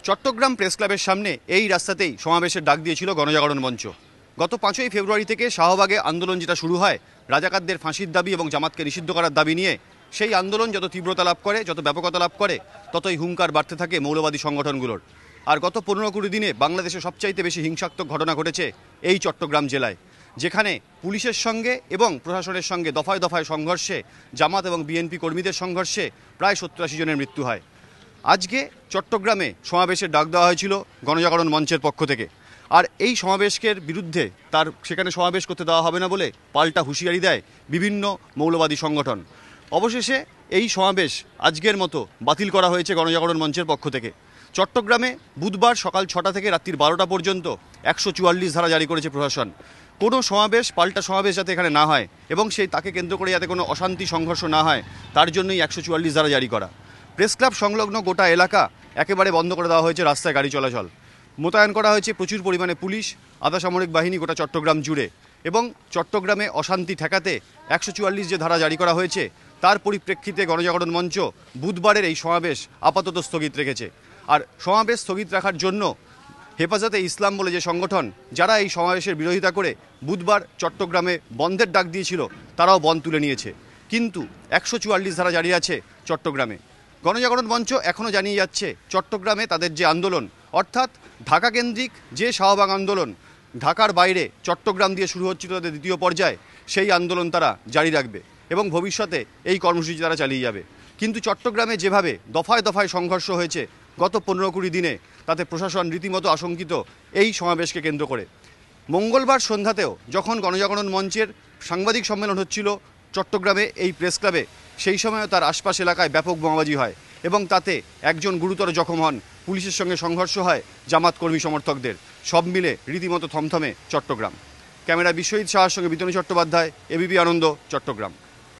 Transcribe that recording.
Chittagong press ক্লাবের সামনে এই রাস্তাতেই সমাবেশের ডাক দিয়েছিল গণজাগরণ মঞ্চ। গত 5ই ফেব্রুয়ারি থেকে শাহবাগে আন্দোলন যেটা শুরু হয় রাজাকারদের ফাঁসির দাবি এবং জামাতকে নিষিদ্ধ করার দাবি নিয়ে, সেই আন্দোলন যত তীব্রতা লাভ করে, যত ব্যাপকতা লাভ করে, ততই হুঙ্কার বাড়তে থাকে মৌলবাদী সংগঠনগুলোর। আর গত 15-20 দিনে বাংলাদেশে সবচাইতে বেশি হিংসাত্মক ঘটনা ঘটেছে এই চট্টগ্রাম জেলায়, যেখানে পুলিশের সঙ্গে এবং প্রশাসনের সঙ্গে দফায় দফায় সংঘর্ষে, জামাত এবং বিএনপি কর্মীদের সংঘর্ষে প্রায় 70-80 জনের মৃত্যু হয়। আজকে চট্টগ্রামে সমাবেশের ডাক দেওয়া হয়েছিল গণজাগরণ মঞ্চের পক্ষ থেকে। আর এই সমাবেশের বিরুদ্ধে সেখানে সমাবেশ করতে দেওয়া হবে না বলে পাল্টা হুঁশিয়ারি দেয় বিভিন্ন মৌলবাদী সংগঠন। অবশেষে এই সমাবেশ আজকের মতো বাতিল করা হয়েছে গণজাগরণ মঞ্চের পক্ষ থেকে। চট্টগ্রামে বুধবার সকাল 6টা থেকে রাত্রির 12টা পর্যন্ত 144 ধারা জারি করেছে প্রশাসন। কোনো সমাবেশ, পাল্টা সমাবেশ যাতে এখানে না হয় এবং তাকে কেন্দ্র করে যাতে কোনো অশান্তি সংঘর্ষ না হয়, তার জন্যই 144 ধারা জারি করা। প্রেস ক্লাব সংলগ্ন গোটা এলাকা একেবারে বন্ধ করে দেওয়া হয়েছে, রাস্তায় গাড়ি চলাচল। মোতায়েন করা হয়েছে প্রচুর পরিমাণে পুলিশ, আধা সামরিক বাহিনী গোটা চট্টগ্রাম জুড়ে। এবং চট্টগ্রামে অশান্তি ঠেকাতে 144 যে ধারা জারি করা হয়েছে, তার পরিপ্রেক্ষিতে গণজাগরণ মঞ্চ বুধবারের এই সমাবেশ আপাতত স্থগিত রেখেছে। আর সমাবেশ স্থগিত রাখার জন্য হেফাজতে ইসলাম বলে যে সংগঠন, যারা এই সমাবেশের বিরোধিতা করে বুধবার চট্টগ্রামে বন্ধের ডাক দিয়েছিল, তারাও বন্ধ তুলে নিয়েছে। কিন্তু 144 ধারা জারি আছে চট্টগ্রামে। গণজাগরণ মঞ্চ এখনও জানিয়ে যাচ্ছে চট্টগ্রামে তাদের যে আন্দোলন, অর্থাৎ ঢাকা কেন্দ্রিক যে শাহবাগ আন্দোলন, ঢাকার বাইরে চট্টগ্রাম দিয়ে শুরু হচ্ছিল তাদের দ্বিতীয় পর্যায়, সেই আন্দোলন তারা জারি রাখবে এবং ভবিষ্যতে এই কর্মসূচি তারা চালিয়ে যাবে। কিন্তু চট্টগ্রামে যেভাবে দফায় দফায় সংঘর্ষ হয়েছে গত 15-20 দিনে, তাতে প্রশাসন রীতিমতো আশঙ্কিত এই সমাবেশকে কেন্দ্র করে। মঙ্গলবার সন্ধ্যাতেও যখন গণজাগরণ মঞ্চের সাংবাদিক সম্মেলন হচ্ছিল চট্টগ্রামে এই প্রেস ক্লাবে, সেই সময়ও তার আশপাশ এলাকায় ব্যাপক বোমাবাজি হয় এবং তাতে একজন গুরুতর জখম হন, পুলিশের সঙ্গে সংঘর্ষ হয় জামাত কর্মী সমর্থকদের। সব মিলে রীতিমতো থমথমে চট্টগ্রাম। ক্যামেরা বিশ্বজিৎ সাহার সঙ্গে বিতনু চট্টোপাধ্যায়, এবিপি আনন্দ, চট্টগ্রাম।